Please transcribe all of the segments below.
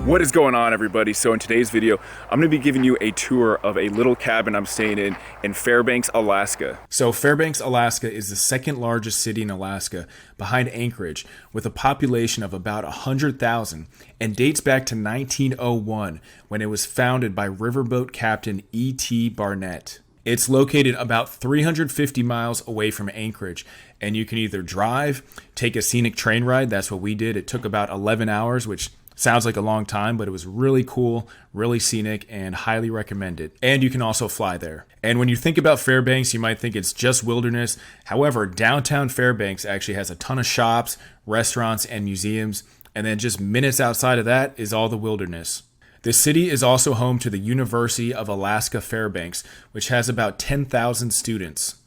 What is going on, everybody? So in today's video, I'm going to be giving you a tour of a little cabin I'm staying in Fairbanks, Alaska. So Fairbanks, Alaska is the second largest city in Alaska behind Anchorage with a population of about 100,000 and dates back to 1901 when it was founded by riverboat captain E.T. Barnett. It's located about 350 miles away from Anchorage, and you can either drive, take a scenic train ride. That's what we did. It took about 11 hours, which sounds like a long time, but it was really cool, really scenic, and highly recommended. And you can also fly there. And when you think about Fairbanks, you might think it's just wilderness. However, downtown Fairbanks actually has a ton of shops, restaurants, and museums. And then just minutes outside of that is all the wilderness. The city is also home to the University of Alaska Fairbanks, which has about 10,000 students.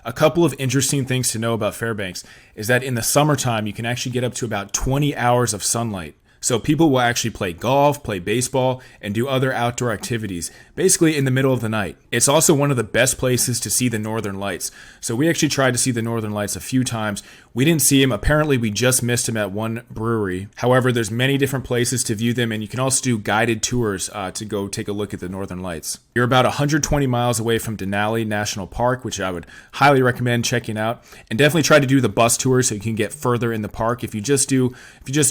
A couple of interesting things to know about Fairbanks is that in the summertime, you can actually get up to about 20 hours of sunlight. So people will actually play golf, play baseball, and do other outdoor activities, basically in the middle of the night. It's also one of the best places to see the northern lights. So we actually tried to see the northern lights a few times. We didn't see them. Apparently, we just missed them at one brewery. However, there's many different places to view them, and you can also do guided tours to go take a look at the northern lights. You're about 120 miles away from Denali National Park, which I would highly recommend checking out. And definitely try to do the bus tour so you can get further in the park. If you just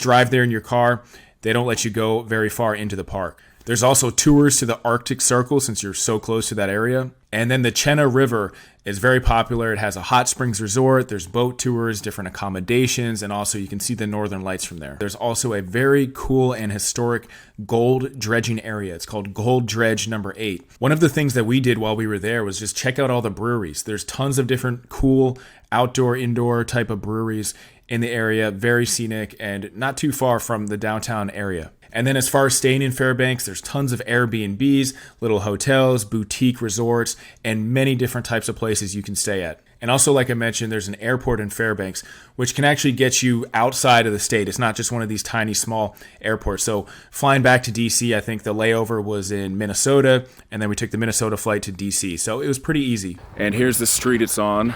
drive there in your car, they don't let you go very far into the park. There's also tours to the Arctic Circle since you're so close to that area. And then the Chena River is very popular. It has a hot springs resort. There's boat tours, different accommodations, and also you can see the northern lights from there. There's also a very cool and historic gold dredging area. It's called Gold Dredge number 8. One of the things that we did while we were there was just check out all the breweries. There's tons of different cool outdoor, indoor type of breweries in the area, very scenic and not too far from the downtown area. And then as far as staying in Fairbanks, there's tons of Airbnbs, little hotels, boutique resorts, and many different types of places you can stay at. And also, like I mentioned, there's an airport in Fairbanks, which can actually get you outside of the state. It's not just one of these tiny, small airports. So flying back to DC, I think the layover was in Minnesota, and then we took the Minnesota flight to DC. So it was pretty easy. And here's the street it's on.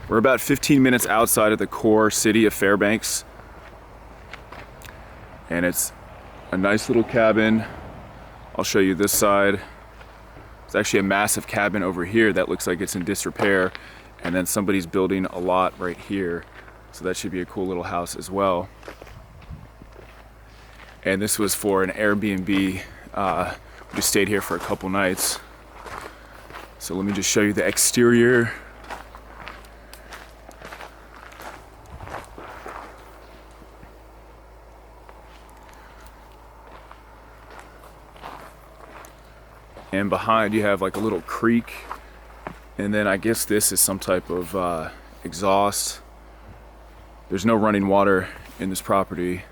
We're about 15 minutes outside of the core city of Fairbanks. And it's a nice little cabin. I'll show you this side. It's actually a massive cabin over here that looks like it's in disrepair. And then somebody's building a lot right here. So that should be a cool little house as well. And this was for an Airbnb. We stayed here for a couple nights. So let me just show you the exterior. And behind you have like a little creek, and then I guess this is some type of exhaust. There's no running water in this property.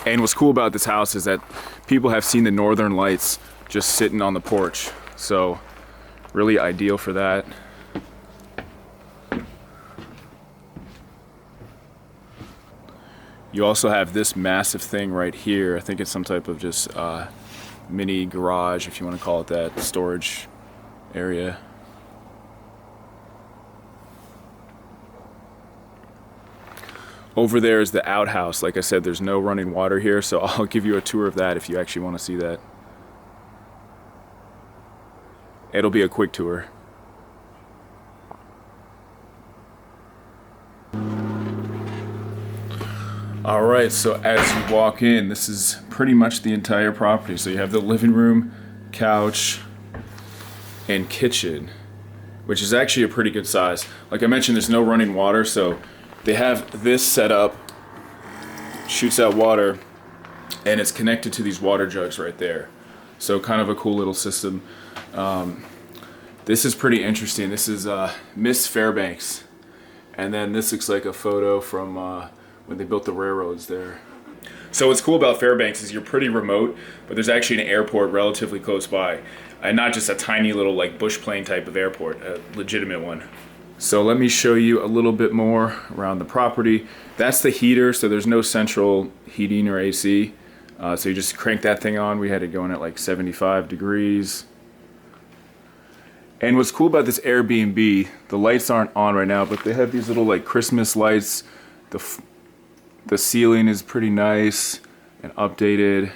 And what's cool about this house is that people have seen the northern lights just sitting on the porch, so really ideal for that. You also have this massive thing right here. I think it's some type of just mini garage, if you want to call it that, storage area. Over there is the outhouse. Like I said, there's no running water here, so I'll give you a tour of that if you actually want to see that. It'll be a quick tour. All right, so as you walk in, this is pretty much the entire property. So you have the living room, couch, and kitchen, which is actually a pretty good size. Like I mentioned, there's no running water, so they have this set up, shoots out water, and it's connected to these water jugs right there. So kind of a cool little system. This is pretty interesting. This is Miss Fairbanks. And then this looks like a photo from when they built the railroads there. So what's cool about Fairbanks is you're pretty remote, but there's actually an airport relatively close by. And not just a tiny little like bush plane type of airport, a legitimate one. So let me show you a little bit more around the property. That's the heater, so there's no central heating or AC. So you just crank that thing on. We had it going at like 75 degrees. And what's cool about this Airbnb, the lights aren't on right now, but they have these little like Christmas lights. The ceiling is pretty nice and updated.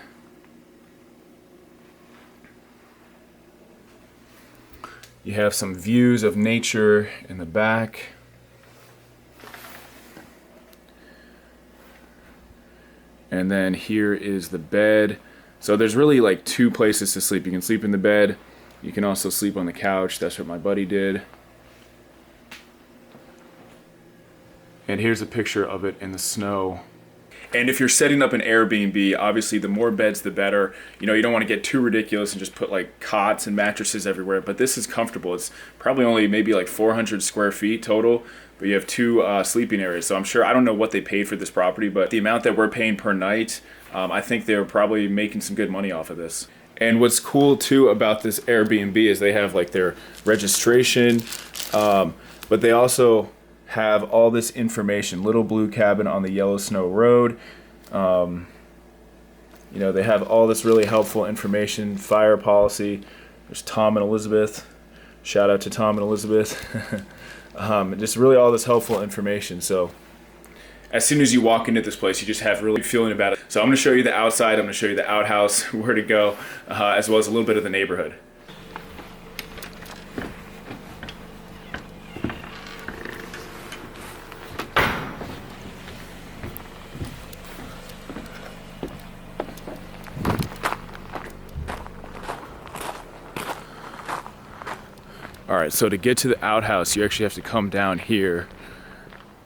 You have some views of nature in the back. And then here is the bed. So there's really like two places to sleep. You can sleep in the bed. You can also sleep on the couch. That's what my buddy did. And here's a picture of it in the snow. And if you're setting up an Airbnb, obviously the more beds the better. You know, you don't want to get too ridiculous and just put like cots and mattresses everywhere, but this is comfortable. It's probably only maybe like 400 square feet total, but you have two sleeping areas. So I'm sure, I don't know what they paid for this property, but the amount that we're paying per night, I think they're probably making some good money off of this. And what's cool too about this Airbnb is they have like their registration, but they also have all this information. Little blue cabin on the Yellow Snow Road. You know, they have all this really helpful information. Fire policy. There's Tom and Elizabeth. Shout out to Tom and Elizabeth. Just really all this helpful information. So as soon as you walk into this place, you just have really feeling about it. So I'm going to show you the outside. I'm going to show you the outhouse, where to go, as well as a little bit of the neighborhood. All right, so to get to the outhouse, you actually have to come down here,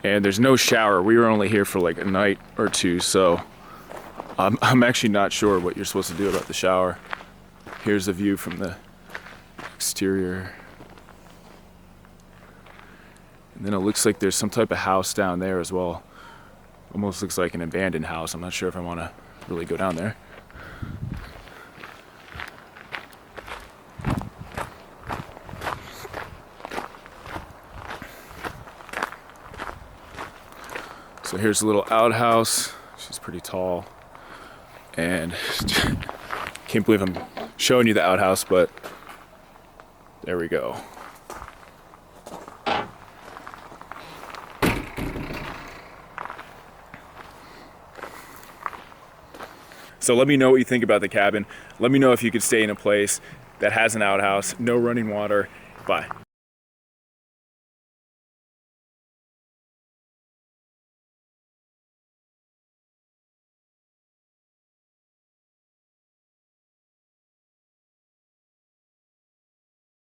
and there's no shower. We were only here for like a night or two, so I'm actually not sure what you're supposed to do about the shower. Here's the view from the exterior. And then it looks like there's some type of house down there as well. Almost looks like an abandoned house. I'm not sure if I want to really go down there. So here's a little outhouse. She's pretty tall. And can't believe I'm showing you the outhouse, but there we go. So let me know what you think about the cabin. Let me know if you could stay in a place that has an outhouse, no running water. Bye.